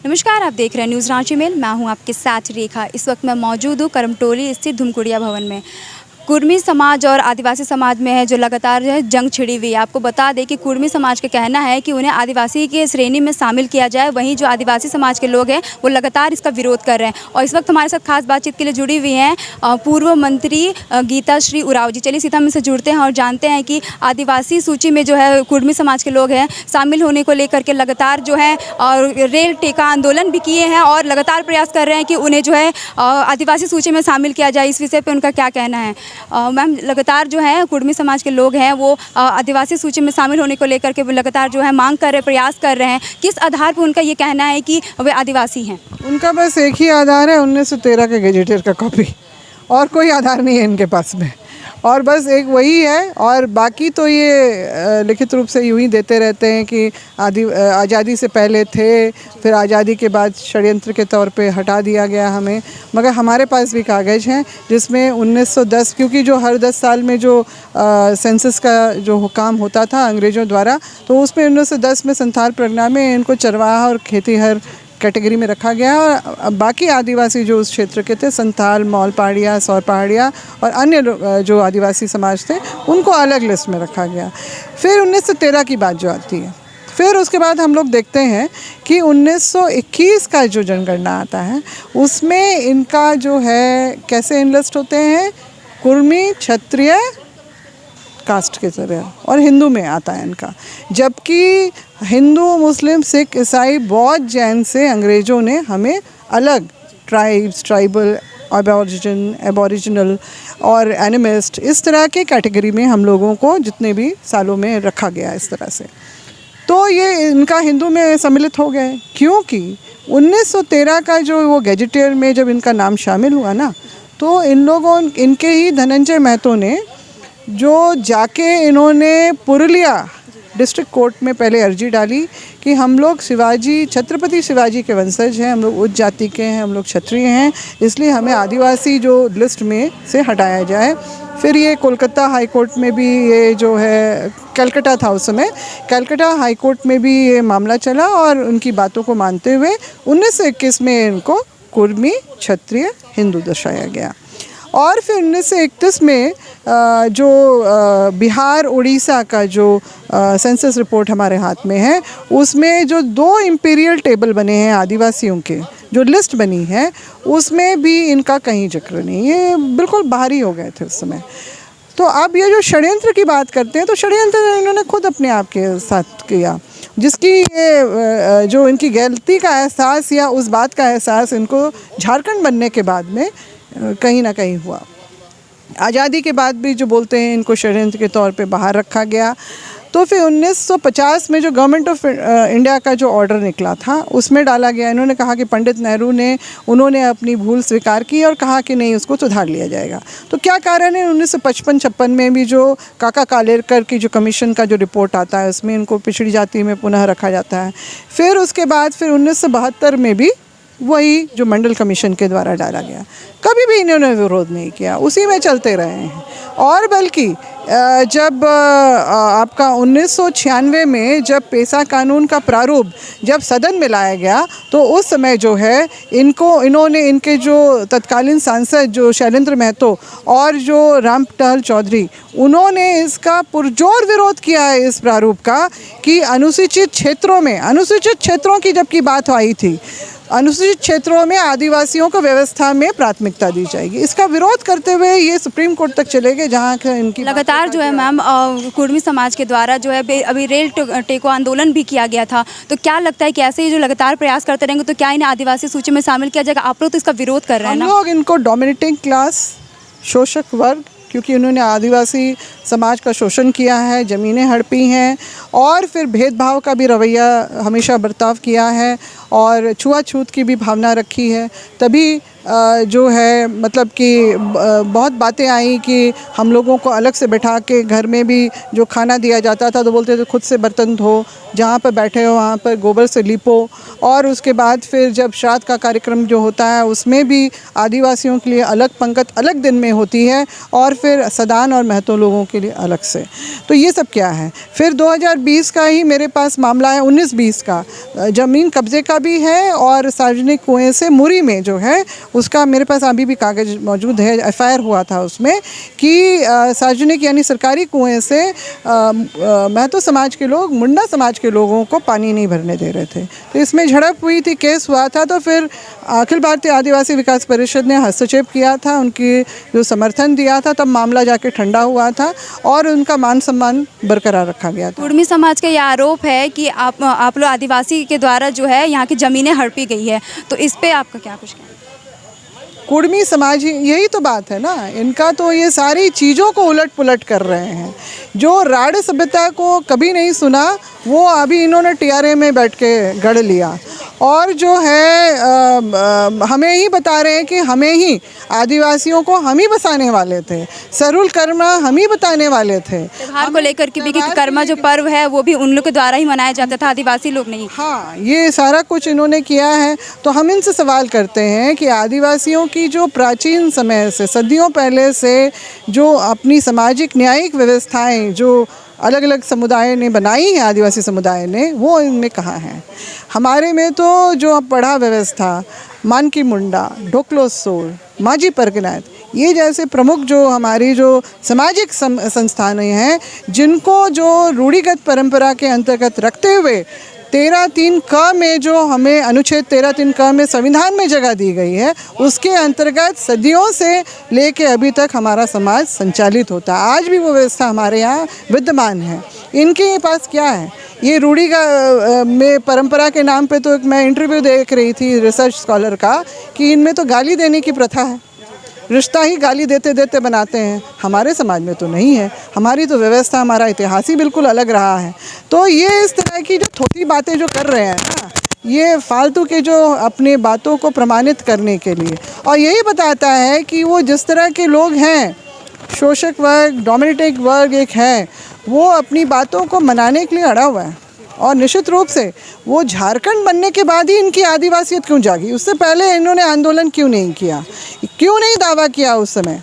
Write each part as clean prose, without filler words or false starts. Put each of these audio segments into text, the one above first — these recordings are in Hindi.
नमस्कार, आप देख रहे हैं न्यूज़ रांची मेल। मैं हूं आपके साथ रेखा। इस वक्त मैं मौजूद हूं करमटोली स्थित धुमकुड़िया भवन में। कुर्मी समाज और आदिवासी समाज में है जो लगातार जो है जंग छिड़ी हुई है। आपको बता दें कि कुर्मी समाज का कहना है कि उन्हें आदिवासी के श्रेणी में शामिल किया जाए, वहीं जो आदिवासी समाज के लोग हैं वो लगातार इसका विरोध कर रहे हैं। और इस वक्त हमारे साथ खास बातचीत के लिए जुड़ी हुई हैं पूर्व मंत्री गीता श्री उरांव जी। चलिए सीधा हम इनसे जुड़ते हैं और जानते हैं कि आदिवासी सूची में जो है कुर्मी समाज के लोग हैं शामिल होने को लेकर के लगातार जो है रेल टेका आंदोलन भी किए हैं और लगातार प्रयास कर रहे हैं कि उन्हें जो है आदिवासी सूची में शामिल किया जाए। इस विषय पर उनका क्या कहना है? मैम, लगातार जो है कुर्मी समाज के लोग हैं वो आदिवासी सूची में शामिल होने को लेकर के लगातार जो है मांग कर रहे, प्रयास कर रहे हैं। किस आधार पर उनका ये कहना है कि वे आदिवासी हैं? उनका बस एक ही आधार है, 1913 के गजेटियर का कॉपी, और कोई आधार नहीं है इनके पास में। और बस एक वही है, और बाकी तो ये लिखित रूप से यूँ ही देते रहते हैं कि आज़ादी से पहले थे, फिर आज़ादी के बाद षड्यंत्र के तौर पे हटा दिया गया हमें। मगर हमारे पास भी कागज़ हैं जिसमें 1910, क्योंकि जो हर 10 साल में जो सेंसस का जो काम होता था अंग्रेज़ों द्वारा, तो उसमें 1910 में संथाल परगना में इनको चरवाहा और खेतीहर कैटेगरी में रखा गया। और बाकी आदिवासी जो उस क्षेत्र के थे, संथाल, मॉल पहाड़िया, सौर पहाड़िया और अन्य जो आदिवासी समाज थे, उनको अलग लिस्ट में रखा गया। फिर 1913 की बात जो आती है, फिर उसके बाद हम लोग देखते हैं कि 1921 का जो जनगणना आता है उसमें इनका जो है कैसे इनलिस्ट होते हैं, कुर्मी, क्षत्रिय कास्ट के जरिए, और हिंदू में आता है इनका। जबकि हिंदू, मुस्लिम, सिख, ईसाई, बौद्ध, जैन से अंग्रेज़ों ने हमें अलग ट्राइब्स, ट्राइबल, एबॉरिजिनल और एनिमिस्ट, इस तरह के कैटेगरी में हम लोगों को जितने भी सालों में रखा गया इस तरह से। तो ये इनका हिंदू में सम्मिलित हो गए, क्योंकि 1913 का जो वो गैजेटियर में जब इनका नाम शामिल हुआ ना, तो इन लोगों, इनके ही धनंजय महतो ने जो जाके इन्होंने पुरुलिया डिस्ट्रिक्ट कोर्ट में पहले अर्जी डाली कि हम लोग शिवाजी, छत्रपति शिवाजी के वंशज हैं, हम लोग उच्च जाति के हैं, हम लोग क्षत्रिय हैं, इसलिए हमें आदिवासी जो लिस्ट में से हटाया जाए। फिर ये कोलकाता हाई कोर्ट में भी, ये जो है कलकत्ता था उस समय, कलकत्ता हाई कोर्ट में भी ये मामला चला और उनकी बातों को मानते हुए 1921 में इनको कुर्मी, क्षत्रिय, हिंदू दर्शाया गया। और फिर 1931 में जो बिहार, उड़ीसा का जो सेंसस रिपोर्ट हमारे हाथ में है, उसमें जो 2 इंपीरियल टेबल बने हैं आदिवासियों के, जो लिस्ट बनी है, उसमें भी इनका कहीं जिक्र नहीं। ये बिल्कुल बाहरी हो गए थे उस समय। तो अब ये जो षड्यंत्र की बात करते हैं, तो षड्यंत्र इन्होंने खुद अपने आप के साथ किया, जिसकी ये जो इनकी गलती का एहसास या उस बात का एहसास इनको झारखंड बनने के बाद में कहीं ना कहीं हुआ। आज़ादी के बाद भी जो बोलते हैं इनको षड्यंत्र के तौर पे बाहर रखा गया। तो फिर 1950 में जो गवर्नमेंट ऑफ इंडिया का जो ऑर्डर निकला था उसमें डाला गया, इन्होंने कहा कि पंडित नेहरू ने, उन्होंने अपनी भूल स्वीकार की और कहा कि नहीं, उसको सुधार लिया जाएगा। तो क्या कारण है, 1955-56 में भी जो काका कालेलकर की जो कमीशन का जो रिपोर्ट आता है उसमें इनको पिछड़ी जाति में पुनः रखा जाता है। फिर उसके बाद फिर 1972 में भी वही जो मंडल कमीशन के द्वारा डाला गया, कभी भी इन्होंने विरोध नहीं किया, उसी में चलते रहे हैं। और बल्कि जब आपका 1996 में जब पेशा कानून का प्रारूप जब सदन में लाया गया, तो उस समय जो है इन्होंने इनके जो तत्कालीन सांसद जो शैलेंद्र महतो और जो राम टहल चौधरी, उन्होंने इसका पुरजोर विरोध किया है इस प्रारूप का, कि अनुसूचित क्षेत्रों की जबकि बात आई थी, अनुसूचित क्षेत्रों में आदिवासियों को व्यवस्था में प्राथमिकता दी जाएगी। इसका विरोध करते हुए ये सुप्रीम कोर्ट तक चले गए, जहाँ इनकी लगातार जो है मैम कुर्मी समाज के द्वारा जो है अभी रेल टेको आंदोलन भी किया गया था। तो क्या लगता है कि ऐसे ही जो लगातार प्रयास करते रहेंगे तो क्या इन्हें आदिवासी सूची में शामिल किया जाएगा? आप लोग तो इसका विरोध कर रहे हैं ना? हम लोग इनको डोमिनेटिंग क्लास, शोषक वर्ग, क्योंकि उन्होंने आदिवासी समाज का शोषण किया है, ज़मीनें हड़पी हैं, और फिर भेदभाव का भी रवैया हमेशा बर्ताव किया है, और छुआछूत की भी भावना रखी है। तभी जो है मतलब कि बहुत बातें आई कि हम लोगों को अलग से बैठा के घर में भी जो खाना दिया जाता था तो बोलते थे खुद से बर्तन धो, जहाँ पर बैठे हो वहाँ पर गोबर से लिपो। और उसके बाद फिर जब श्राद्ध का कार्यक्रम जो होता है उसमें भी आदिवासियों के लिए अलग पंक्ति अलग दिन में होती है, और फिर सदान और महतो लोगों के लिए अलग से। तो ये सब क्या है। फिर 2020 का ही मेरे पास मामला है, 19-20 का ज़मीन कब्जे का भी है और सार्वजनिक कुएं से मुरी में जो है उसका मेरे पास अभी भी कागज़ मौजूद है, FIR हुआ था उसमें कि सार्वजनिक यानी सरकारी कुएं से महतो समाज के लोग मुंडा समाज के लोगों को पानी नहीं भरने दे रहे थे। तो इसमें झड़प हुई थी, केस हुआ था। तो फिर अखिल भारतीय आदिवासी विकास परिषद ने हस्तक्षेप किया था, उनकी जो समर्थन दिया था, तब मामला जाके ठंडा हुआ था और उनका मान सम्मान बरकरार रखा गया था। कुर्मी समाज का यह आरोप है कि आप लोग आदिवासी के द्वारा जो है यहाँ की ज़मीनें हड़पी गई है, तो इस पे आपका क्या कुछ कहना है? कुर्मी समाज यही तो बात है ना, इनका तो ये सारी चीज़ों को उलट पुलट कर रहे हैं। जो राढ़ सभ्यता को कभी नहीं सुना वो अभी इन्होंने TRA में बैठ के गढ़ लिया और जो है हमें ही बता रहे हैं कि हमें ही आदिवासियों को हम ही बसाने वाले थे, सरुल कर्मा हम ही बताने वाले थे। त्योहार को लेकर के भी कि कर्मा जो पर्व है वो भी उन लोग के द्वारा ही मनाया जाता था, आदिवासी लोग नहीं। हाँ, ये सारा कुछ इन्होंने किया है। तो हम इनसे सवाल करते हैं कि आदिवासियों की जो प्राचीन समय से सदियों पहले से जो अपनी सामाजिक न्यायिक व्यवस्थाएं जो अलग अलग समुदाय ने बनाई है, आदिवासी समुदाय ने, वो इनमें कहाँ है? हमारे में तो जो पढ़ा व्यवस्था, मानकी मुंडा, ढोकलो सोल, माजी परगनाथ, ये जैसे प्रमुख जो हमारी जो सामाजिक संस्थानें हैं जिनको जो रूढ़िगत परंपरा के अंतर्गत रखते हुए 13(3) क में जो हमें अनुच्छेद 13(3) क में संविधान में जगह दी गई है, उसके अंतर्गत सदियों से लेके अभी तक हमारा समाज संचालित होता है। आज भी वो व्यवस्था हमारे यहाँ विद्यमान है। इनके पास क्या है? ये रूढ़ी का में परंपरा के नाम पे तो मैं इंटरव्यू देख रही थी रिसर्च स्कॉलर का कि इनमें तो गाली देने की प्रथा है, रिश्ता ही गाली देते देते बनाते हैं। हमारे समाज में तो नहीं है, हमारी तो व्यवस्था, हमारा इतिहास ही बिल्कुल अलग रहा है। तो ये इस तरह की जो थोड़ी बातें जो कर रहे हैं ना, ये फालतू के जो अपनी बातों को प्रमाणित करने के लिए, और यही बताता है कि वो जिस तरह के लोग हैं, शोषक वर्ग, डोमिनेटिंग वर्ग एक है, वो अपनी बातों को मनाने के लिए अड़ा हुआ है। और निश्चित रूप से वो झारखंड बनने के बाद ही इनकी आदिवासियत क्यों जागी? उससे पहले इन्होंने आंदोलन क्यों नहीं किया, क्यों नहीं दावा किया उस समय,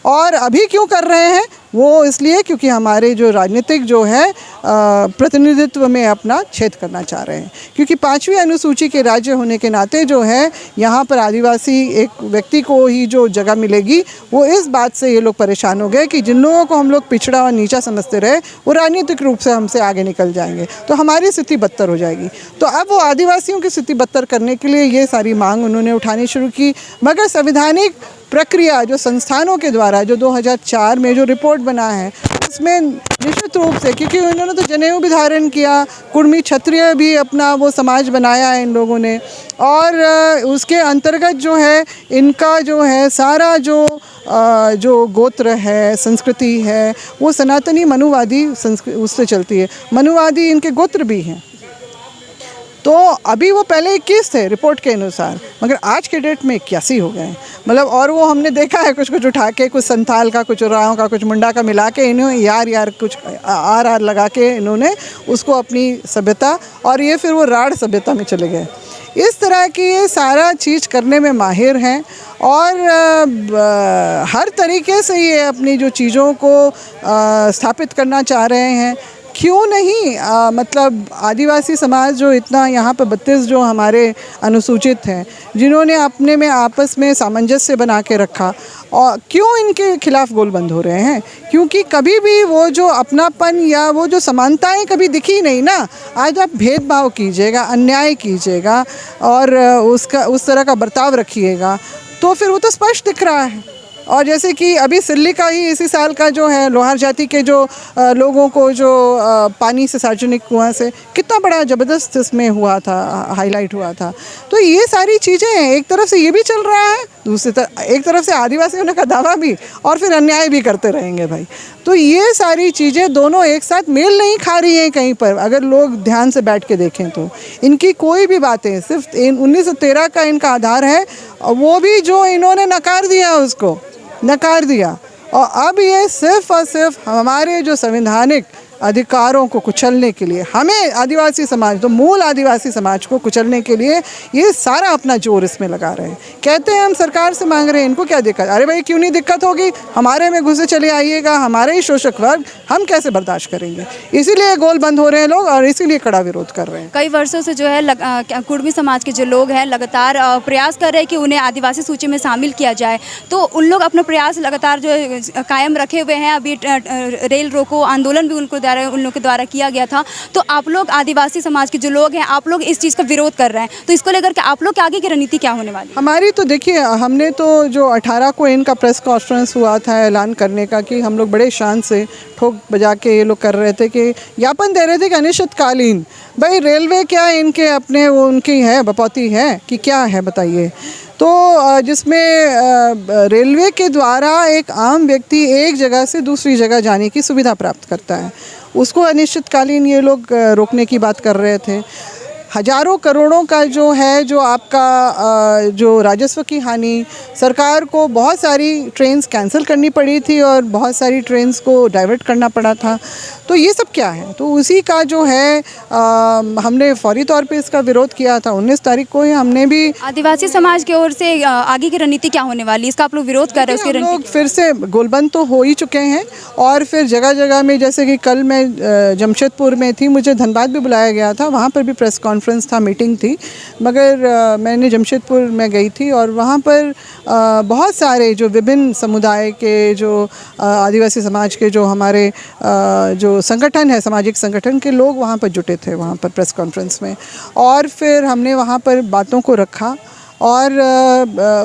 और अभी क्यों कर रहे हैं? वो इसलिए क्योंकि हमारे जो राजनीतिक जो है प्रतिनिधित्व में अपना छेद करना चाह रहे हैं। क्योंकि 5वीं अनुसूची के राज्य होने के नाते जो है यहाँ पर आदिवासी एक व्यक्ति को ही जो जगह मिलेगी, वो इस बात से ये लोग परेशान हो गए कि जिन लोगों को हम लोग पिछड़ा और नीचा समझते रहे वो राजनीतिक रूप से हमसे आगे निकल जाएंगे, तो हमारी स्थिति बदतर हो जाएगी। तो अब वो आदिवासियों की स्थिति बदतर करने के लिए ये सारी मांग उन्होंने उठानी शुरू की। मगर संवैधानिक प्रक्रिया जो संस्थानों के द्वारा जो 2004 में जो रिपोर्ट बना है, उसमें निश्चित रूप से, क्योंकि उन्होंने तो जनेऊ भी धारण किया, कुर्मी क्षत्रिय भी अपना वो समाज बनाया है इन लोगों ने, और उसके अंतर्गत जो है इनका जो है सारा जो गोत्र है, संस्कृति है, वो सनातनी मनुवादी उससे चलती है। मनुवादी इनके गोत्र भी हैं। तो अभी वो पहले 21 थे रिपोर्ट के अनुसार, मगर आज के डेट में 81 हो गए। मतलब और वो हमने देखा है कुछ कुछ उठा के, कुछ संथाल का, कुछ उरांव का, कुछ मुंडा का मिला के इन्होंने यार कुछ आर लगा के इन्होंने उसको अपनी सभ्यता, और ये फिर वो राढ़ सभ्यता में चले गए। इस तरह की ये सारा चीज़ करने में माहिर हैं और हर तरीके से ये अपनी जो चीज़ों को स्थापित करना चाह रहे हैं। क्यों नहीं मतलब आदिवासी समाज जो इतना यहाँ पर 32 जो हमारे अनुसूचित हैं, जिन्होंने अपने में आपस में सामंजस्य बना के रखा, और क्यों इनके खिलाफ गोल बंद हो रहे हैं? क्योंकि कभी भी वो जो अपनापन या वो जो समानताएं कभी दिखी नहीं ना। आज आप भेदभाव कीजिएगा, अन्याय कीजिएगा और उस तरह का बर्ताव रखिएगा, तो फिर वो तो स्पष्ट दिख रहा है। और जैसे कि अभी सिल्ली का ही इसी साल का जो है लोहार जाति के जो लोगों को जो पानी से, सार्वजनिक कुआं से, कितना बड़ा ज़बरदस्त इसमें हुआ था, हाईलाइट हुआ था। तो ये सारी चीज़ें हैं, एक तरफ से ये भी चल रहा है, दूसरी तरफ एक तरफ से आदिवासी होने का दावा भी, और फिर अन्याय भी करते रहेंगे भाई। तो ये सारी चीज़ें दोनों एक साथ मेल नहीं खा रही हैं कहीं पर, अगर लोग ध्यान से बैठ के देखें तो। इनकी कोई भी बातें, सिर्फ 1913 का इनका आधार है, वो भी जो इन्होंने नकार दिया, उसको नकार दिया। और अब ये सिर्फ और सिर्फ हमारे जो संवैधानिक अधिकारों को कुचलने के लिए, हमें आदिवासी समाज, तो मूल आदिवासी समाज को कुचलने के लिए ये सारा अपना जोर इसमें लगा रहे हैं। कहते हैं हम सरकार से मांग रहे हैं, इनको क्या दिक्कत? अरे भाई क्यों नहीं दिक्कत होगी, हमारे में घुसे चले आइएगा, हमारे ही शोषक वर्ग, हम कैसे बर्दाश्त करेंगे? इसीलिए गोल बंद हो रहे हैं लोग और इसीलिए कड़ा विरोध कर रहे हैं। कई वर्षों से जो है कुर्मी समाज के जो लोग हैं लगातार प्रयास कर रहे हैं कि उन्हें आदिवासी सूची में शामिल किया जाए, तो उन लोग अपना प्रयास लगातार जो है कायम रखे हुए हैं। अभी रेल रोको आंदोलन भी उन लोग के द्वारा किया गया था। तो आप लोग आदिवासी समाज के जो लोग हैं, आप लोग इस चीज़ का विरोध कर रहे हैं, तो इसको लेकर के आप लोग के आगे की रणनीति क्या होने वाली? हमारी तो देखिए, हमने तो जो 18 को इनका प्रेस कॉन्फ्रेंस हुआ था ऐलान करने का, कि हम लोग बड़े शान से ठोक बजा के ये लोग कर रहे थे कि ज्ञापन दे रहे थे कि अनिश्चितकालीन, भाई रेलवे क्या इनके अपने वो उनकी है बपौती है कि क्या है बताइए? तो जिसमें रेलवे के द्वारा एक आम व्यक्ति एक जगह से दूसरी जगह जाने की सुविधा प्राप्त करता है, उसको अनिश्चितकालीन ये लोग रोकने की बात कर रहे थे। हजारों करोड़ों का जो है, जो आपका जो राजस्व की हानि, सरकार को बहुत सारी ट्रेन्स कैंसिल करनी पड़ी थी और बहुत सारी ट्रेन्स को डाइवर्ट करना पड़ा था। तो ये सब क्या है? तो उसी का जो है हमने फौरी तौर पे इसका विरोध किया था। 19 तारीख को ही हमने भी आदिवासी समाज की ओर से आगे की रणनीति क्या होने वाली, इसका आप लोग विरोध कर रहे हैं? उसकी हम लोग फिर से गोलबंद तो हो ही चुके हैं और फिर जगह जगह में, जैसे कि कल मैं जमशेदपुर में थी, मुझे धनबाद भी बुलाया गया था, वहाँ पर भी प्रेस कॉन्फ्रेंस था, मीटिंग थी, मगर मैंने जमशेदपुर में गई थी और वहाँ पर बहुत सारे जो विभिन्न समुदाय के, जो आदिवासी समाज के जो हमारे जो संगठन है, सामाजिक संगठन के लोग वहाँ पर जुटे थे, वहाँ पर प्रेस कॉन्फ्रेंस में। और फिर हमने वहाँ पर बातों को रखा और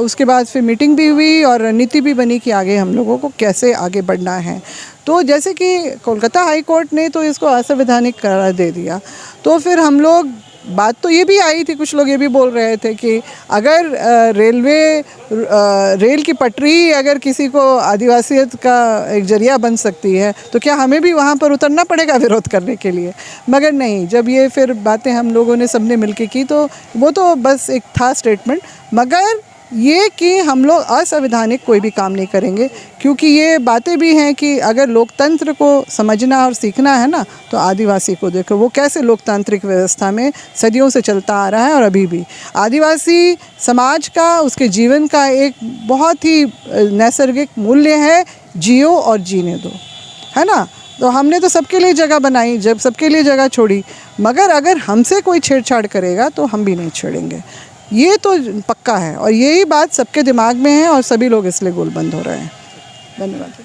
उसके बाद फिर मीटिंग भी हुई और रणनीति भी बनी कि आगे हम लोगों को कैसे आगे बढ़ना है। तो जैसे कि कोलकाता हाई कोर्ट ने तो इसको असंवैधानिक करार दे दिया, तो फिर हम लोग, बात तो ये भी आई थी, कुछ लोग ये भी बोल रहे थे कि अगर रेल की पटरी अगर किसी को आदिवासियत का एक जरिया बन सकती है, तो क्या हमें भी वहाँ पर उतरना पड़ेगा विरोध करने के लिए? मगर नहीं, जब ये फिर बातें हम लोगों ने सबने मिलके की, तो वो तो बस एक था स्टेटमेंट, मगर ये कि हम लोग असंवैधानिक कोई भी काम नहीं करेंगे, क्योंकि ये बातें भी हैं कि अगर लोकतंत्र को समझना और सीखना है ना, तो आदिवासी को देखो वो कैसे लोकतांत्रिक व्यवस्था में सदियों से चलता आ रहा है। और अभी भी आदिवासी समाज का, उसके जीवन का एक बहुत ही नैसर्गिक मूल्य है, जियो और जीने दो, है ना? तो हमने तो सबके लिए जगह बनाई, जब सबके लिए जगह छोड़ी, मगर अगर हमसे कोई छेड़छाड़ करेगा तो हम भी नहीं छेड़ेंगे, ये तो पक्का है। और यही बात सबके दिमाग में है और सभी लोग इसलिए गोलबंद हो रहे हैं। धन्यवाद।